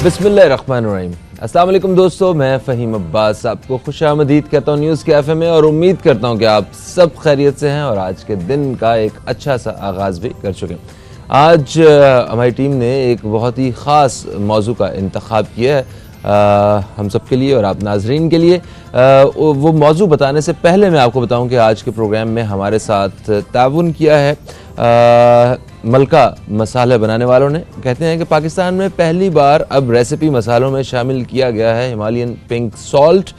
बिस्मिल्लाहिर्रहमानिर्रहीम। अस्सलाम वालेकुम दोस्तों, मैं फ़हीम अब्बास आपको खुशामदीद कहता हूँ न्यूज़ कैफ़े में और उम्मीद करता हूँ कि आप सब खैरियत से हैं और आज के दिन का एक अच्छा सा आगाज़ भी कर चुके हैं। आज हमारी टीम ने एक बहुत ही ख़ास मौजू का इंतखाब किया है हम सब के लिए और आप नाजरीन के लिए। वो मौजू बताने से पहले मैं आपको बताऊं कि आज के प्रोग्राम में हमारे साथ ताउन किया है मलका मसाले बनाने वालों ने। कहते हैं कि पाकिस्तान में पहली बार अब रेसिपी मसालों में शामिल किया गया है हिमालयन पिंक सॉल्ट।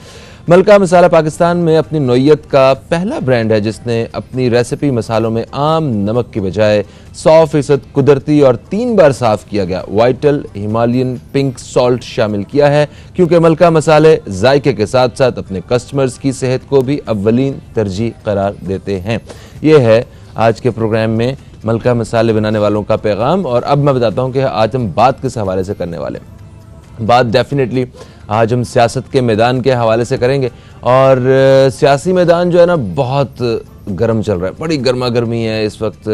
मलका मसाला पाकिस्तान में अपनी नौइयत का पहला ब्रांड है जिसने अपनी रेसिपी मसालों में आम नमक की बजाय 100% कुदरती और 3 बार साफ किया गया वाइटल हिमालयन पिंक सॉल्ट शामिल किया है, क्योंकि मलका मसाले जायके के साथ साथ अपने कस्टमर्स की सेहत को भी अव्वलीन तरजीह करार देते हैं। ये है आज के प्रोग्राम में मलका मसाले बनाने वालों का पैगाम। और अब मैं बताता हूँ कि आज हम बात किस हवाले से करने वाले हैं। बात डेफिनेटली आज हम सियासत के मैदान के हवाले से करेंगे और सियासी मैदान जो है ना बहुत गर्म चल रहा है, बड़ी गर्मा गर्मी है इस वक्त।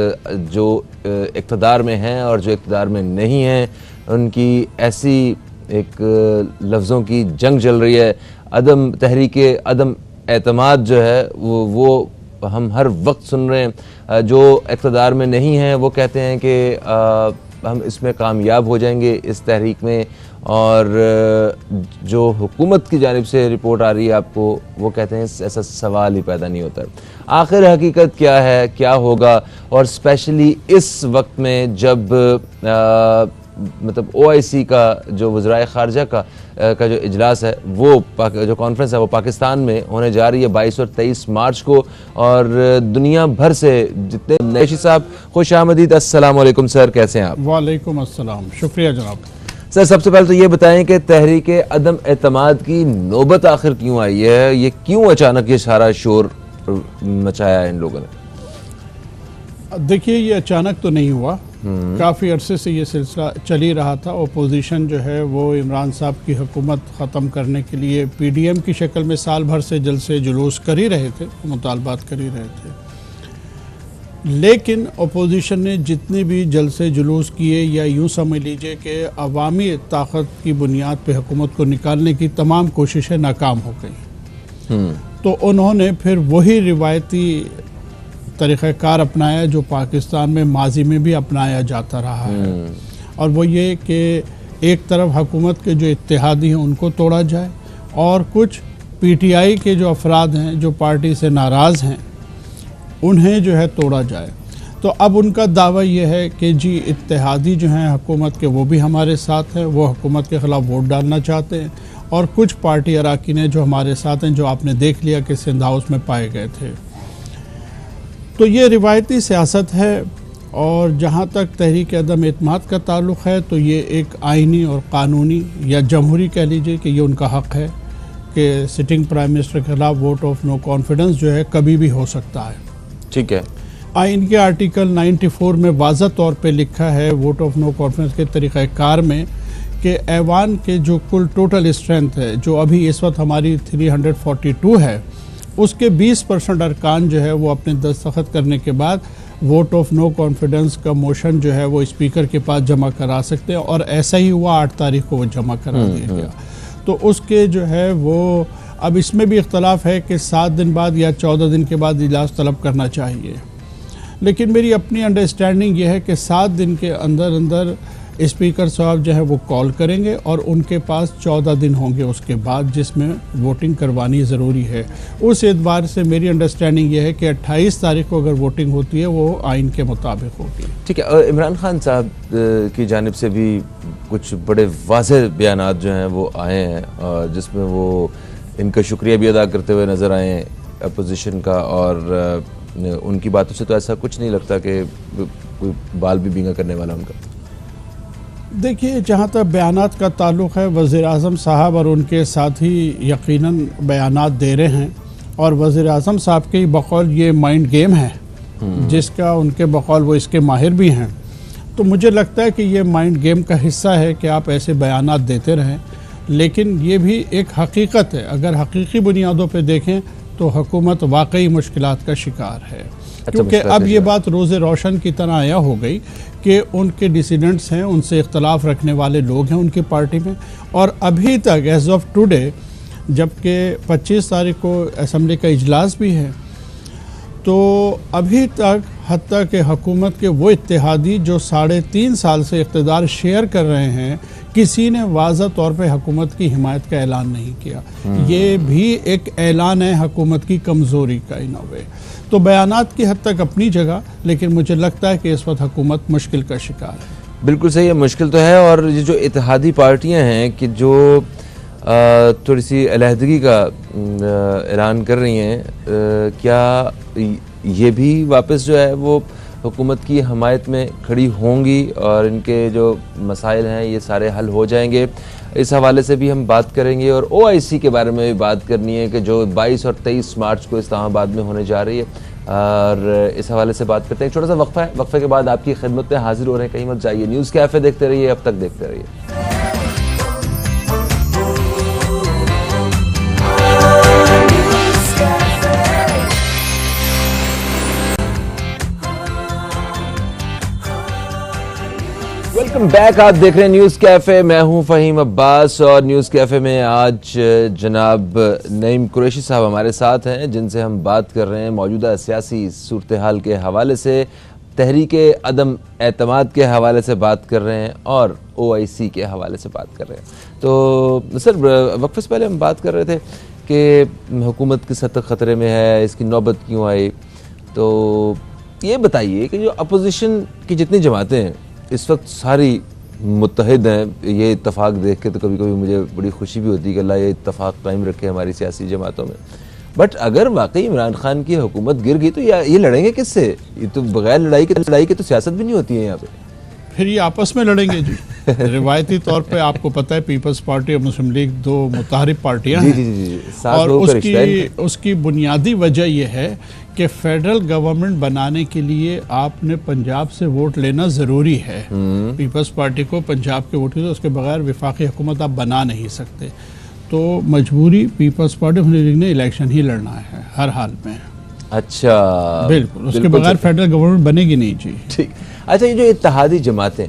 जो इक़्तिदार में हैं और जो इक़्तिदार में नहीं हैं उनकी ऐसी एक लफ्ज़ों की जंग चल रही है। अदम तहरीके अदम एतमाद जो है वो हम हर वक्त सुन रहे हैं। जो इक़्तिदार में नहीं हैं वो कहते हैं कि हम इसमें कामयाब हो जाएंगे इस तहरीक में, और जो हुकूमत की जानिब से रिपोर्ट आ रही है आपको वो कहते हैं ऐसा सवाल ही पैदा नहीं होता। आखिर हकीकत क्या है, क्या होगा? और स्पेशली इस वक्त में जब मतलब OIC का जो वज़राए ख़ारजा का जो इजलास है वो जो कॉन्फ्रेंस है वो पाकिस्तान में होने जा रही है 22 और 23 मार्च को, और दुनिया भर से जितने नैशी साहब खुश आमदीद। अस्सलाम वालेकुम सर, कैसे हैं आप? वालेकुम अस्सलाम, शुक्रिया जनाब। सर सबसे पहले तो ये बताएं कि तहरीके अदम एतमाद की नौबत आखिर क्यों आई है, ये क्यों अचानक ये सारा शोर मचाया है इन लोगों ने? देखिए, ये अचानक तो नहीं हुआ, काफ़ी अरसे से ये सिलसिला चल ही रहा था। अपोजिशन जो है वो इमरान साहब की हुकूमत ख़त्म करने के लिए PDM की शक्ल में साल भर से जलसे जुलूस कर ही रहे थे, मुतालबात कर ही रहे थे। लेकिन अपोजिशन ने जितने भी जलसे जुलूस किए, या यूँ समझ लीजिए कि अवामी ताकत की बुनियाद पर हुकूमत को निकालने की तमाम कोशिशें नाकाम हो गई। तो उन्होंने फिर वही रिवायती तरीक़ाकार अपनाया जो पाकिस्तान में माजी में भी अपनाया जाता रहा है, और वो ये कि एक तरफ हुकूमत के जो इत्तेहादी हैं उनको तोड़ा जाए और कुछ PTI के जो अफराद हैं जो पार्टी से नाराज़ हैं उन्हें जो है तोड़ा जाए। तो अब उनका दावा ये है कि जी इत्तेहादी जो हैं हुकूमत के वो भी हमारे साथ हैं, वो हुकूमत के ख़िलाफ़ वोट डालना चाहते हैं, और कुछ पार्टी अरकान हैं जो हमारे साथ हैं, जो आपने देख लिया कि सिंध हाउस में पाए गए थे। तो ये रिवायती सियासत है। और जहाँ तक तहरीक अदम एतमाद का ताल्लुक़ है तो ये एक आइनी और क़ानूनी या जमहूरी कह लीजिए कि ये उनका हक़ है कि सिटिंग प्राइम मिनिस्टर के खिलाफ वोट ऑफ नो कॉन्फिडेंस जो है कभी भी हो सकता है। ठीक है। आइन के आर्टिकल 94 में वाज़ह तौर पे लिखा है वोट ऑफ नो कॉन्फिडेंस के तरीक़ाकार में कि ऐवान के जो कुल टोटल स्ट्रेंथ है जो अभी इस वक्त हमारी 342 है, उसके 20% अरकान जो है वो अपने दस्तखत करने के बाद वोट ऑफ नो कॉन्फिडेंस का मोशन जो है वो स्पीकर के पास जमा करा सकते हैं, और ऐसा ही हुआ 8 तारीख को वो जमा करा दिया गया। तो उसके जो है वो अब इसमें भी इख्तलाफ है कि 7 दिन बाद या 14 दिन के बाद इजलास तलब करना चाहिए, लेकिन मेरी अपनी अंडरस्टैंडिंग ये है कि 7 दिन के अंदर अंदर स्पीकर साहब जो है वो कॉल करेंगे और उनके पास 14 दिन होंगे उसके बाद जिसमें वोटिंग करवानी ज़रूरी है। उस एतबार से मेरी अंडरस्टैंडिंग ये है कि 28 तारीख को अगर वोटिंग होती है वो आइन के मुताबिक होगी। ठीक है। इमरान खान साहब की जानिब से भी कुछ बड़े वाज़ेह बयानात जो हैं वो आए हैं, जिसमें वो इनका शुक्रिया भी अदा करते हुए नज़र आए हैं अपोजिशन का, और उनकी बातों से तो ऐसा कुछ नहीं लगता कि कोई बाल भी बींगा करने वाला उनका। देखिए, जहाँ तक बयानात का ताल्लुक़ है, वज़ीर-ए-आज़म साहब और उनके साथी यकीनन बयानात दे रहे हैं, और वज़ीर-ए-आज़म साहब के बकौल ये माइंड गेम है जिसका उनके बकौल वो इसके माहिर भी हैं। तो मुझे लगता है कि ये माइंड गेम का हिस्सा है कि आप ऐसे बयानात देते रहें, लेकिन ये भी एक हकीकत है। अगर हकीकी बुनियादों पर देखें तो हुकूमत वाकई मुश्किलात का शिकार है। क्योंकि अब ये बात रोज़े रोशन की तरह आया हो गई कि उनके डिसिडेंट्स हैं, उनसे इख्तलाफ रखने वाले लोग हैं उनकी पार्टी में, और अभी तक एज ऑफ टुडे, जबकि 25 तारीख को असम्बली का इजलास भी है, तो अभी तक हत्ता के हुकूमत के वो इत्तेहादी जो 3.5 साल से इक़्तिदार शेयर कर रहे हैं, किसी ने वाज़ह तौर पे हुकूमत की हिमायत का ऐलान नहीं किया। ये भी एक ऐलान है हुकूमत की कमज़ोरी का इन अ वे। तो बयानात की हद तक अपनी जगह, लेकिन मुझे लगता है कि इस वक्त हुकूमत मुश्किल का शिकार है। बिल्कुल सही है, मुश्किल तो है। और ये जो इत्तेहादी पार्टियां हैं कि जो थोड़ी सी अलहदगी का ऐलान कर रही हैं, क्या ये भी वापस जो है वो हुकूमत की हमायत में खड़ी होंगी और इनके जो मसाइल हैं ये सारे हल हो जाएंगे? इस हवाले से भी हम बात करेंगे। और OIC के बारे में भी बात करनी है कि जो 22 और 23 मार्च को इस्लामाबाद में होने जा रही है, और इस हवाले से बात करते हैं। एक छोटा सा वक्फा है, वक्फे के बाद आपकी खिदमत में हाजिर हो रहे हैं, कहीं मत जाइए। न्यूज़ कैफ़े देखते रहिए, अब तक देखते रहिए। वेलकम बैक, आप देख रहे हैं न्यूज़ कैफ़े। मैं हूं फ़हीम अब्बास और न्यूज़ कैफ़े में आज जनाब नईम कुरैशी साहब हमारे साथ हैं, जिनसे हम बात कर रहे हैं मौजूदा सियासी सूरत हाल के हवाले से, तहरीके अदम एतमाद के हवाले से बात कर रहे हैं और OIC के हवाले से बात कर रहे हैं। तो सर, वक्फे से पहले हम बात कर रहे थे कि हुकूमत किस हद तक ख़तरे में है, इसकी नौबत क्यों आई। तो ये बताइए कि जो अपोजिशन की जितनी जमातें हैं इस वक्त सारी मुत्तहिद हैं। ये इत्तफाक देख के तो कभी कभी मुझे बड़ी खुशी भी होती है कि अल्लाह ये इत्तफाक कायम रखे हमारी सियासी जमातों में। बट अगर वाकई इमरान खान की हुकूमत गिर गई तो ये लड़ेंगे किससे? ये तो बगैर लड़ाई के तो सियासत भी नहीं होती है यहाँ पे। फिर ये आपस में लड़ेंगे जी। रिवायती तौर पे आपको पता है पीपल्स पार्टी और मुस्लिम लीग दो मुतारिब पार्टियां हैं। जी। और उसकी बुनियादी वजह यह है कि फेडरल गवर्नमेंट बनाने के लिए आपने पंजाब से वोट लेना ज़रूरी है। पीपल्स पार्टी को पंजाब के वोट की, तो उसके बगैर वफाकी हुकूमत आप बना नहीं सकते। तो मजबूरी पीपल्स पार्टी मुस्लिम लीग ने इलेक्शन ही लड़ना है हर हाल में। अच्छा, बिल्कुल, उसके बगैर फेडरल गवर्नमेंट बनेगी नहीं जी। ठीक। अच्छा, ये जो इत्तेहादी जमातें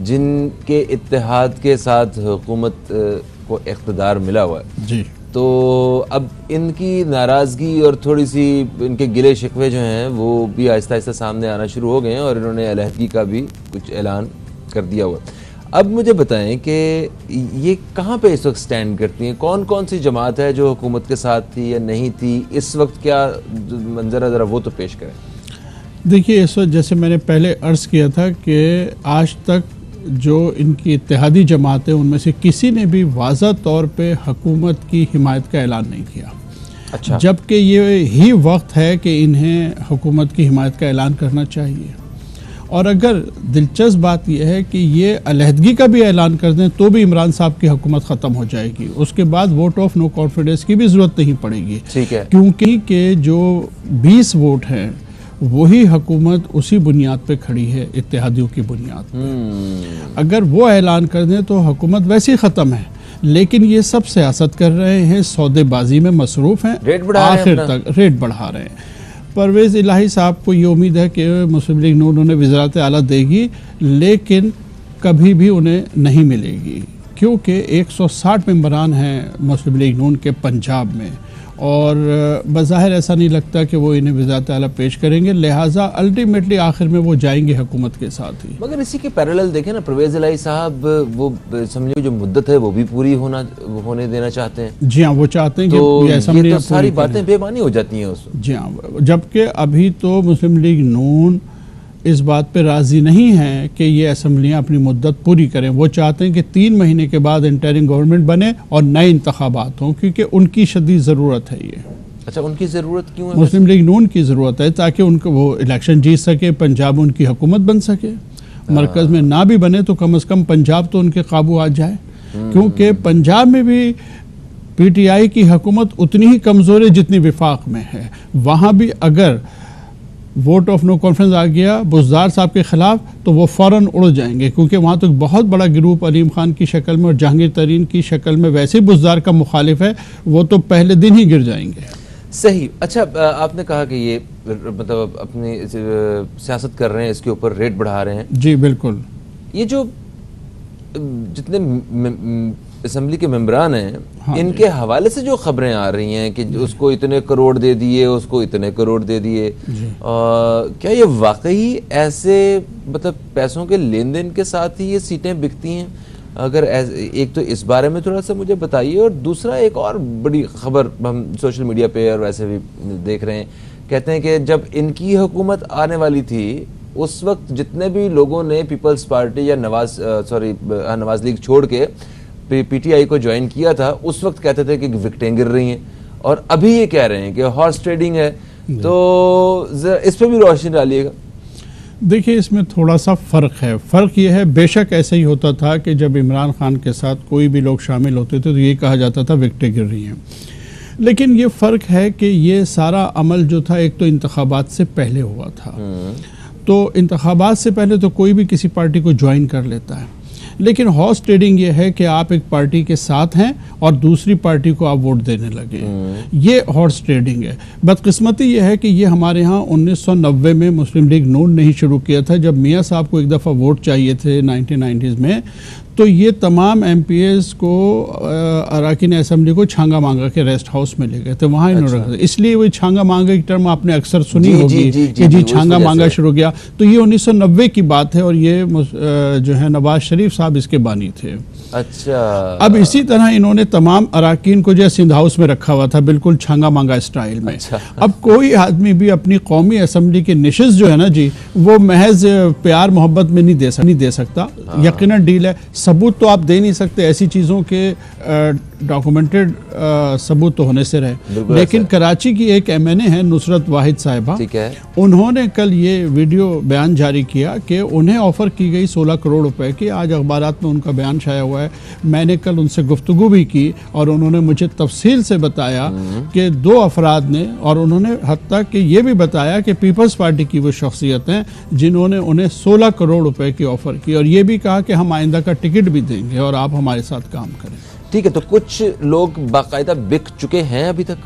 जिनके इत्तेहाद के साथ हुकूमत को इख्तिदार मिला हुआ है जी, तो अब इनकी नाराज़गी और थोड़ी सी इनके गिले शिकवे जो हैं वो भी आहिस्ता आहिस्ता सामने आना शुरू हो गए हैं और इन्होंने अलहदगी का भी कुछ ऐलान कर दिया हुआ। अब मुझे बताएं कि ये कहाँ पे इस वक्त स्टैंड करती हैं? कौन कौन सी जमात है जो हुकूमत के साथ थी या नहीं थी? इस वक्त क्या मंजर है, ज़रा वो तो पेश करें। देखिए, इस वक्त जैसे मैंने पहले अर्ज़ किया था कि आज तक जो इनकी इत्तेहादी जमातें, उनमें से किसी ने भी वाज़ा तौर पे हुकूमत की हिमायत का ऐलान नहीं किया। अच्छा। जबकि ये ही वक्त है कि इन्हें हुकूमत की हिमायत का ऐलान करना चाहिए। और अगर दिलचस्प बात यह है कि ये अलहदगी का भी ऐलान कर दें तो भी इमरान साहब की हुकूमत ख़त्म हो जाएगी, उसके बाद वोट ऑफ नो कॉन्फिडेंस की भी ज़रूरत नहीं पड़ेगी। ठीक है। क्योंकि के जो 20 वोट हैं वही हुकूमत उसी बुनियाद पे खड़ी है, इत्तेहादियों की बुनियाद पे। अगर वो ऐलान कर दें तो हुकूमत वैसे ही ख़त्म है, लेकिन ये सब सियासत कर रहे हैं, सौदेबाजी में मसरूफ़ हैं, आखिर तक रेट बढ़ा रहे हैं। परवेज़ इलाही साहब को ये उम्मीद है कि मुस्लिम लीग नून उन्हें वज़ारत आला देगी, लेकिन कभी भी उन्हें नहीं मिलेगी, क्योंकि 160 मेंबरान हैं मुस्लिम लीग नून के पंजाब में, और बज़ाहिर ऐसा नहीं लगता कि वो इन्हें वज़ारत आला पेश करेंगे। लिहाजा अल्टीमेटली आखिर में वो जाएंगे हुकूमत के साथ ही। मगर इसी के पैरेलल देखें ना, परवेज़ इलाही साहब वो समझिए जो मुद्दत है वो भी पूरी होने देना चाहते हैं। जी हाँ, वो चाहते हैं तो कि ये तो सारी बातें बेमानी हो जाती हैं उसमें। जी हाँ, जबकि अभी तो मुस्लिम लीग नून इस बात पे राज़ी नहीं है कि ये असम्बलियाँ अपनी मुद्दत पूरी करें। वो चाहते हैं कि 3 महीने के बाद इंटरिम गवर्नमेंट बने और नए इंतखाबात हों, क्योंकि उनकी शदीद ज़रूरत है ये। अच्छा, उनकी ज़रूरत क्यों है? मुस्लिम लीग नून की ज़रूरत है ताकि उनको वो इलेक्शन जीत सके, पंजाब में उनकी हुकूमत बन सके। मरकज़ में ना भी बने तो कम से कम पंजाब तो उनके काबू आ जाए, क्योंकि पंजाब में भी PTI की हुकूमत उतनी ही कमज़ोर है जितनी विफाक में है। वहाँ भी अगर वोट ऑफ नो कॉन्फ्रेंस आ गया बुज़दार साहब के ख़िलाफ़ तो वो फ़ौरन उड़ जाएंगे, क्योंकि वहाँ तो एक बहुत बड़ा ग्रुप अलीम खान की शक्ल में और जहांगीर तरीन की शक्ल में वैसे ही बुज़दार का मुखालिफ है, वो तो पहले दिन ही गिर जाएंगे। सही। अच्छा, आपने कहा कि ये मतलब अपनी सियासत कर रहे हैं, इसके ऊपर रेट बढ़ा रहे हैं। जी बिल्कुल। ये जो जितने असेंबली के मेंबरान हैं, हाँ इनके हवाले से जो खबरें आ रही हैं कि उसको इतने करोड़ दे दिए, उसको इतने करोड़ दे दिए, क्या ये वाकई ऐसे मतलब पैसों के लेन देन के साथ ही ये सीटें बिकती हैं? अगर एक तो इस बारे में थोड़ा सा मुझे बताइए, और दूसरा एक और बड़ी खबर हम सोशल मीडिया पे और वैसे भी देख रहे हैं, कहते हैं कि जब इनकी हुकूमत आने वाली थी उस वक्त जितने भी लोगों ने पीपल्स पार्टी या नवाज लीग छोड़ के पीटीआई को ज्वाइन किया था, उस वक्त कहते थे कि विकटें गिर रही हैं, और अभी ये कह रहे हैं कि हॉर्स ट्रेडिंग है। तो इस पे भी रोशनी डालिएगा। देखिए, इसमें थोड़ा सा फ़र्क है। फ़र्क ये है, बेशक ऐसा ही होता था कि जब इमरान खान के साथ कोई भी लोग शामिल होते थे तो ये कहा जाता था विकटें गिर रही हैं, लेकिन ये फ़र्क है कि ये सारा अमल जो था एक तो इंतखाबात से पहले हुआ था। तो इंतखाबात से पहले तो कोई भी किसी पार्टी को ज्वाइन कर लेता है, लेकिन हॉर्स ट्रेडिंग ये है कि आप एक पार्टी के साथ हैं और दूसरी पार्टी को आप वोट देने लगे, ये हॉर्स ट्रेडिंग है। बदकिस्मती ये है कि ये हमारे यहाँ 1990 में मुस्लिम लीग नून ने ही शुरू किया था, जब मियाँ साहब को एक दफ़ा वोट चाहिए थे 1990s में, तो ये तमाम एमपीएस को अराकीन असेंबली को छांगा मांगा के रेस्ट हाउस में ले गए थे, वहाँ इन्होंने रखा था। इसलिए वो छांगा मांगा की टर्म आपने अक्सर सुनी होगी कि जी छांगा मांगा शुरू किया। तो ये 1990 की बात है और ये जो है नवाज शरीफ साहब इसके बानी थे। अच्छा, अब इसी तरह इन्होंने तमाम अराकीन को जो सिंध हाउस में रखा हुआ था, बिल्कुल छांगा मांगा स्टाइल में। अच्छा। अब कोई आदमी भी अपनी कौमी असेंबली के निशिस्त जो है ना जी, वो महज प्यार मोहब्बत में नहीं दे सकता। यकीनन डील है, सबूत तो आप दे नहीं सकते, ऐसी चीज़ों के डॉक्यूमेंटेड सबूत तो होने से रहे। लेकिन कराची की एक एमएनए है नुसरत वाहिद साहिबा, ठीक है, उन्होंने कल ये वीडियो बयान जारी किया कि उन्हें ऑफर की गई 16 करोड़ रुपए की। आज अखबारात में उनका बयान छाया हुआ है। मैंने कल उनसे गुफ्तगू भी की और उन्होंने मुझे तफसील से बताया कि 2 अफराद ने, और उन्होंने हत्ता कि ये भी बताया कि पीपल्स पार्टी की वो शख्सियत हैं जिन्होंने उन्हें 16 करोड़ रुपए की ऑफर की, और ये भी कहा कि हम आइंदा का टिकट भी देंगे और आप हमारे साथ काम करें। ठीक है, तो कुछ लोग बाकायदा बिक चुके हैं अभी तक?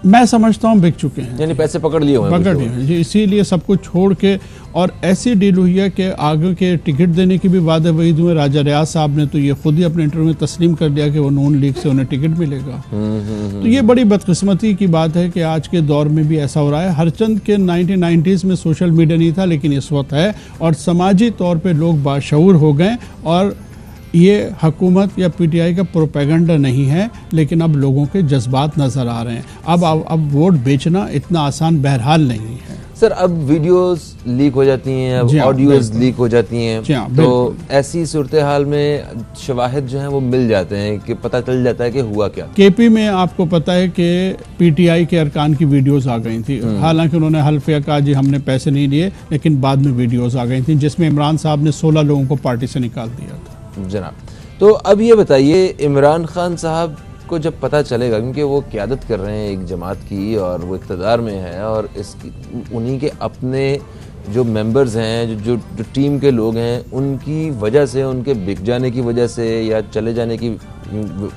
मैं समझता हूँ बिक चुके हैं, यानी पैसे पकड़ लिए हुए हैं, पकड़ लिए जी। इसीलिए सब कुछ छोड़ के, और ऐसी डील हुई है कि आगे के टिकट देने की भी वादे वही हुए। राजा रियाज साहब ने तो ये खुद ही अपने इंटरव्यू में तस्लीम कर दिया कि वो नून लीग से उन्हें टिकट मिलेगा। तो ये बड़ी बदकिस्मती की बात है कि आज के दौर में भी ऐसा हो रहा है। हरचंद के 1990s में सोशल मीडिया नहीं था, लेकिन इस वक्त है, और समाजी तौर पर लोग बाशऊर हो गए, और ये हुकूमत या पीटीआई का प्रोपेगेंडा नहीं है, लेकिन अब लोगों के जज्बात नज़र आ रहे हैं। अब वोट बेचना इतना आसान बहरहाल नहीं है। सर, अब वीडियोस लीक हो जाती हैं, अब ऑडियोज लीक हो जाती हैं, तो ऐसी सूरत हाल में शवाहिद जो हैं वो मिल जाते हैं कि पता चल जाता है कि हुआ क्या। केपी में आपको पता है कि पीटीआई के अरकान की वीडियोस आ गई थी, हालांकि उन्होंने हल्फिया कहा जी हमने पैसे नहीं लिए, लेकिन बाद में वीडियोस आ गई थी जिसमें इमरान साहब ने 16 लोगों को पार्टी से निकाल दिया था। जनाब, तो अब ये बताइए, इमरान खान साहब को जब पता चलेगा, क्योंकि वो क़यादत कर रहे हैं एक जमात की और वो इक़्तिदार में है, और इसकी उन्हीं के अपने जो मेंबर्स हैं, जो टीम के लोग हैं, उनकी वजह से, उनके बिक जाने की वजह से, या चले जाने की,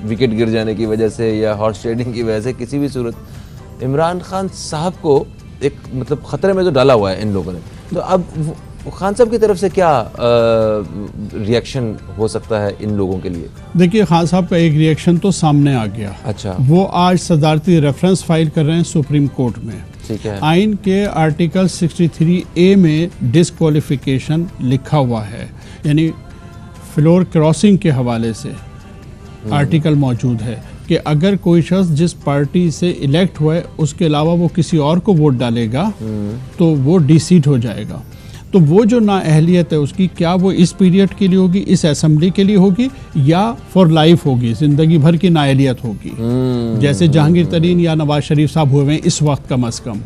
विकेट गिर जाने की वजह से, या हॉर्स ट्रेडिंग की वजह से, किसी भी सूरत इमरान खान साहब को एक मतलब ख़तरे में तो डाला हुआ है इन लोगों ने। तो अब खान साहब की तरफ से क्या रिएक्शन हो सकता है इन लोगों के लिए? देखिए, खान साहब का एक रिएक्शन तो सामने आ गया। अच्छा। वो आज सदारती रेफरेंस फाइल कर रहे हैं सुप्रीम कोर्ट में। ठीक है। आइन के आर्टिकल 63A में डिसक्वालिफिकेशन लिखा हुआ है, यानी फ्लोर क्रॉसिंग के हवाले से आर्टिकल मौजूद है कि अगर कोई शख्स जिस पार्टी से इलेक्ट हुआ है उसके अलावा वो किसी और को वोट डालेगा तो वो डिसीट हो जाएगा। तो वो जो नाअहलियत है उसकी, क्या वो इस पीरियड के लिए होगी, इस असेंबली के लिए होगी, या फॉर लाइफ होगी, जिंदगी भर की नाअहलियत होगी, जैसे जहांगीर तरीन या नवाज शरीफ साहब हुए हैं इस वक्त कम अज़ कम।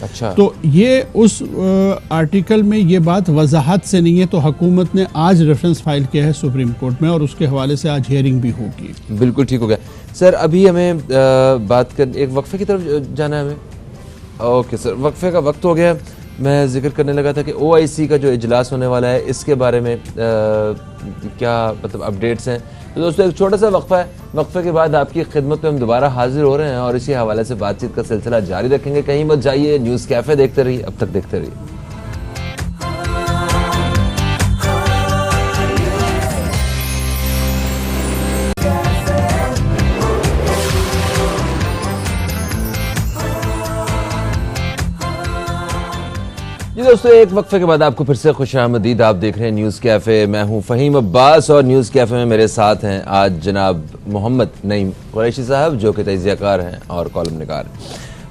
अच्छा। तो ये उस आर्टिकल में ये बात वजाहत से नहीं है, तो हुकूमत ने आज रेफरेंस फाइल किया है सुप्रीम कोर्ट में, और उसके हवाले से आज हियरिंग भी होगी। बिल्कुल ठीक हो गया। सर, अभी हमें बात कर, एक वक्फे की तरफ जाना है हमें। ओके सर, वक्फे का वक्त हो गया। मैं जिक्र करने लगा था कि OIC का जो इजलास होने वाला है इसके बारे में क्या मतलब अपडेट्स हैं। तो दोस्तों एक छोटा सा वक्फा है, वक्फे के बाद आपकी खिदमत में हम दोबारा हाजिर हो रहे हैं और इसी हवाले से बातचीत का सिलसिला जारी रखेंगे। कहीं मत जाइए, न्यूज़ कैफ़े देखते रहिए, अब तक देखते रहिए। जी दोस्तों, एक वक्फे के बाद आपको फिर से खुशामदीद। आप देख रहे हैं न्यूज़ कैफ़े, मैं हूं फ़हीम अब्बास और न्यूज़ कैफ़े में मेरे साथ हैं आज जनाब मोहम्मद नईम कुरैशी साहब, जो कि तजियाकार हैं और कॉलम निगार।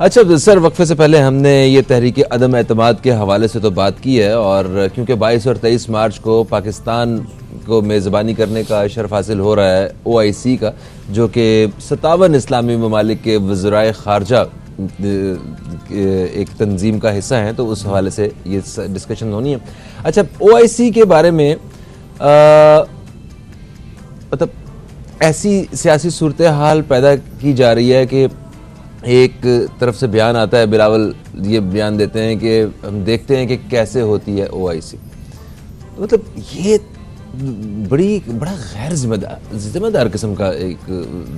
अच्छा सर, वक्फे से पहले हमने ये तहरीक अदम एतमाद के हवाले से तो बात की है, और क्योंकि 22 और 23 मार्च को पाकिस्तान को मेज़बानी करने का शर्फ हासिल हो रहा है OIC का, जो कि 57 इस्लामी ममालिक के वज़राए ख़ारजा एक तंजीम का हिस्सा है, तो उस हवाले से ये डिस्कशन होनी है। अच्छा, OIC के बारे में मतलब ऐसी सियासी सूरत हाल पैदा की जा रही है कि एक तरफ से बयान आता है, बिलावल ये बयान देते हैं कि हम देखते हैं कि कैसे होती है OIC। तो मतलब ये बड़ा गैर जिम्मेदार किस्म का एक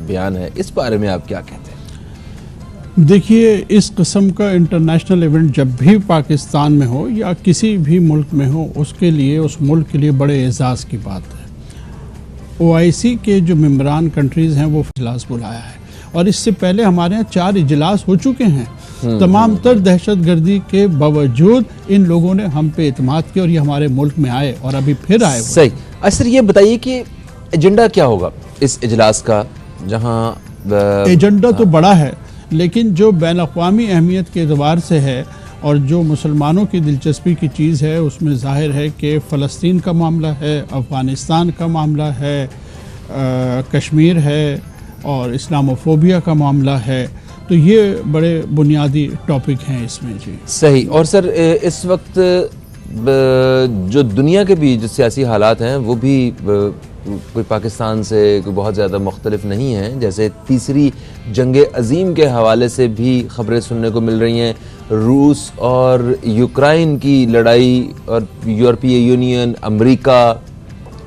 बयान है, इस बारे में आप क्या कहते हैं? देखिए, इस किस्म का इंटरनेशनल इवेंट जब भी पाकिस्तान में हो या किसी भी मुल्क में हो, उसके लिए, उस मुल्क के लिए बड़े एजाज़ की बात है। OIC के जो मेंबरान कंट्रीज़ हैं वो इजलास बुलाया है, और इससे पहले हमारे यहाँ 4 इजलास हो चुके हैं। तमाम तर दहशतगर्दी के बावजूद इन लोगों ने हम पे इत्मीनान किया और ये हमारे मुल्क में आए और अभी फिर आए। सही। अच्छा, ये बताइए कि एजेंडा क्या होगा इस इजलास का, जहाँ एजेंडा तो बड़ा है, लेकिन जो बैन-अक़वामी अहमियत के एतबार से है और जो मुसलमानों की दिलचस्पी की चीज़ है, उसमें ज़ाहिर है कि फ़लस्तीन का मामला है, अफ़गानिस्तान का मामला है, कश्मीर है और इस्लामोफोबिया का मामला है। तो ये बड़े बुनियादी टॉपिक हैं इसमें। जी सही। और सर, इस वक्त जो दुनिया के भी जो सियासी हालात हैं वो भी कोई पाकिस्तान से कोई बहुत ज़्यादा मुख्तलिफ नहीं है। जैसे तीसरी जंग अज़ीम के हवाले से भी खबरें सुनने को मिल रही हैं, रूस और यूक्रेन की लड़ाई और यूरोपीय यूनियन, अमेरिका,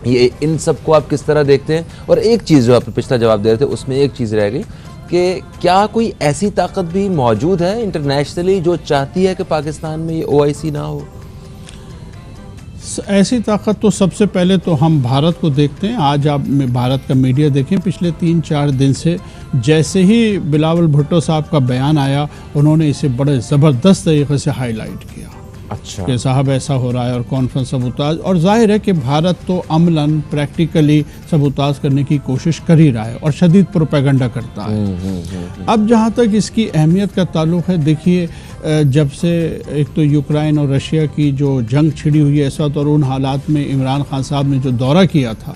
ये इन सब को आप किस तरह देखते हैं? और एक चीज़ जो आप पिछला जवाब दे रहे थे उसमें एक चीज़ रह गई कि क्या कोई ऐसी ताकत भी मौजूद है इंटरनेशनली जो चाहती है कि पाकिस्तान में ये OIC ना हो? ऐसी ताकत तो सबसे पहले तो हम भारत को देखते हैं। आज आप भारत का मीडिया देखें, पिछले 3-4 दिन से जैसे ही बिलावल भुट्टो साहब का बयान आया, उन्होंने इसे बड़े ज़बरदस्त तरीके से हाईलाइट किया। अच्छा, कि साहब ऐसा हो रहा है और कॉन्फ्रेंस सबूताज, और जाहिर है कि भारत तो अमलन प्रैक्टिकली सबूताज करने की कोशिश कर ही रहा है और शदीद प्रोपेगेंडा करता है। अब जहाँ तक इसकी अहमियत का ताल्लुक़ है, देखिए जब से एक तो यूक्रेन और रशिया की जो जंग छिड़ी हुई है इस वक्त, और उन हालात में इमरान खान साहब ने जो दौरा किया था,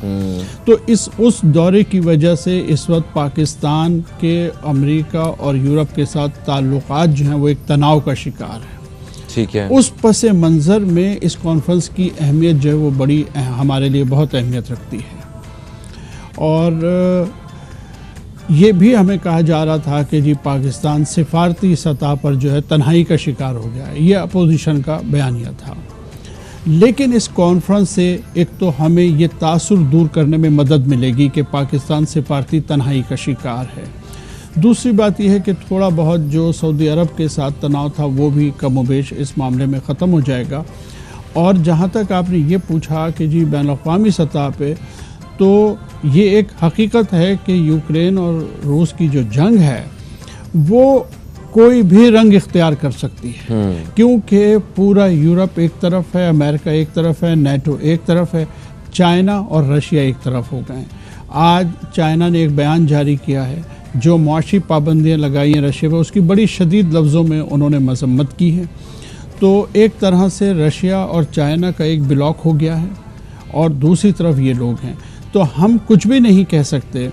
तो उस दौरे की वजह से इस वक्त पाकिस्तान के अमेरिका और यूरोप के साथ ताल्लुकात जो हैं वो एक तनाव का शिकार है। ठीक है। उस पस मंज़र में इस कॉन्फ्रेंस की अहमियत जो है वो बड़ी हमारे लिए बहुत अहमियत रखती है। और ये भी हमें कहा जा रहा था कि जी पाकिस्तान सिफारती सतह पर जो है तन्हाई का शिकार हो गया है, ये अपोजिशन का बयानिया था। लेकिन इस कॉन्फ्रेंस से एक तो हमें ये तासुर दूर करने में मदद मिलेगी कि पाकिस्तान सिफारती तन्हाई का शिकार है। दूसरी बात यह है कि थोड़ा बहुत जो सऊदी अरब के साथ तनाव था वो भी कमोबेश इस मामले में ख़त्म हो जाएगा। और जहाँ तक आपने ये पूछा कि जी बैन-अक़वामी सतह पे, तो ये एक हकीकत है कि यूक्रेन और रूस की जो जंग है वो कोई भी रंग इख्तियार कर सकती है, क्योंकि पूरा यूरोप एक तरफ है, अमेरिका एक तरफ है, नेटो एक तरफ है, चाइना और रशिया एक तरफ हो गए। आज चाइना ने एक बयान जारी किया है, जो मुआशी पाबंदियाँ लगाई हैं रशिया पर, उसकी बड़ी शदीद लफ्ज़ों में उन्होंने मजम्मत की है। तो एक तरह से रशिया और चाइना का एक ब्लॉक हो गया है और दूसरी तरफ ये लोग हैं। तो हम कुछ भी नहीं कह सकते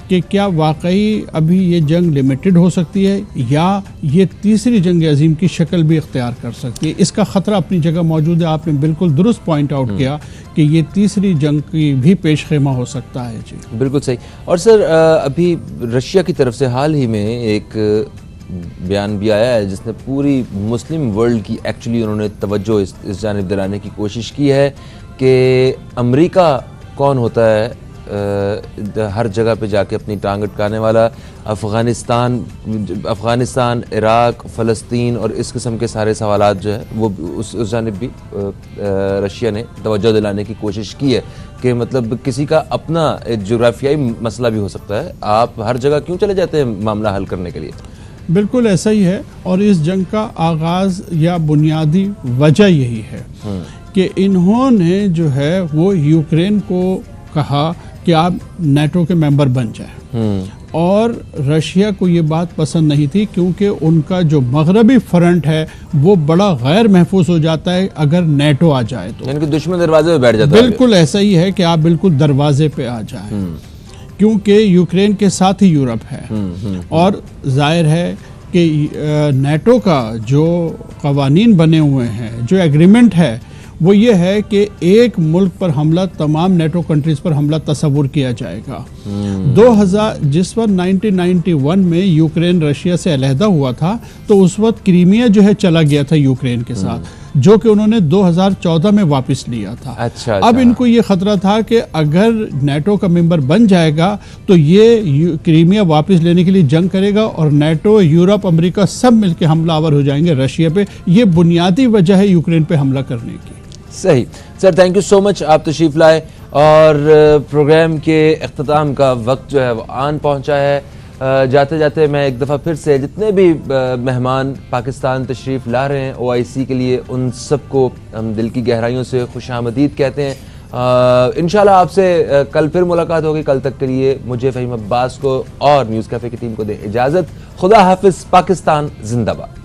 कि क्या वाकई अभी ये जंग लिमिटेड हो सकती है या ये तीसरी जंग अजीम की शक्ल भी इख्तियार कर सकती है। इसका ख़तरा अपनी जगह मौजूद है। आपने बिल्कुल दुरुस्त पॉइंट आउट किया कि ये तीसरी जंग की भी पेश खेमा हो सकता है। जी बिल्कुल सही। और सर, अभी रशिया की तरफ से हाल ही में एक बयान भी आया है जिसने पूरी मुस्लिम वर्ल्ड की एक्चुअली उन्होंने तवज्जो इस जानिब दिलाने की कोशिश की है कि अमेरिका कौन होता है हर जगह पे जाके अपनी टांग अटकाने वाला। अफ़गानिस्तान, इराक, फ़लस्तीन और इस किस्म के सारे सवालात जो है वो उस जानिब भी रशिया ने तवज्जो दिलाने की कोशिश की है कि मतलब किसी का अपना जोग्राफियाई मसला भी हो सकता है, आप हर जगह क्यों चले जाते हैं मामला हल करने के लिए। बिल्कुल ऐसा ही है, और इस जंग का आगाज़ या बुनियादी वजह यही है कि इन्होंने जो है वो यूक्रेन को कहा कि आप नेटो के मेंबर बन जाए, और रशिया को ये बात पसंद नहीं थी क्योंकि उनका जो मगरबी फ्रंट है वो बड़ा गैर महफूज हो जाता है अगर नेटो आ जाए तो, यानी कि दुश्मन दरवाजे पे बैठ जाता है। बिल्कुल ऐसा ही है कि आप बिल्कुल दरवाजे पे आ जाए, क्योंकि यूक्रेन के साथ ही यूरोप है, और जाहिर है कि नेटो का जो कवानीन बने हुए हैं, जो एग्रीमेंट है वो ये है कि एक मुल्क पर हमला तमाम नेटो कंट्रीज पर हमला तस्वुर किया जाएगा। 2000 जिस वक्त 1991 में यूक्रेन रशिया से अलहदा हुआ था तो उस वक्त क्रीमिया जो है चला गया था यूक्रेन के साथ, जो कि उन्होंने 2014 में वापस लिया था। अच्छा। अब इनको ये खतरा था कि अगर नेटो का मेंबर बन जाएगा तो ये क्रीमिया वापस लेने के लिए जंग करेगा और नेटो, यूरोप, अमेरिका सब मिलकर हमलावर हो जाएंगे रशिया पे। ये बुनियादी वजह है यूक्रेन पे हमला करने की। सही sir, thank you so much, आप तशरीफ़ लाए और प्रोग्राम के अख्ताम का वक्त जो है वो आन पहुंचा है। जाते जाते मैं एक दफ़ा फिर से जितने भी मेहमान पाकिस्तान तशरीफ़ ला रहे हैं OIC के लिए, उन सबको हम दिल की गहराइयों से खुशामदीद कहते हैं। इंशाल्लाह आपसे कल फिर मुलाकात होगी। कल तक के लिए मुझे फ़हीम अब्बास को और न्यूज़ कैफ़े की टीम को दे इजाज़त। खुदा हाफिज़। पाकिस्तान जिंदाबाद।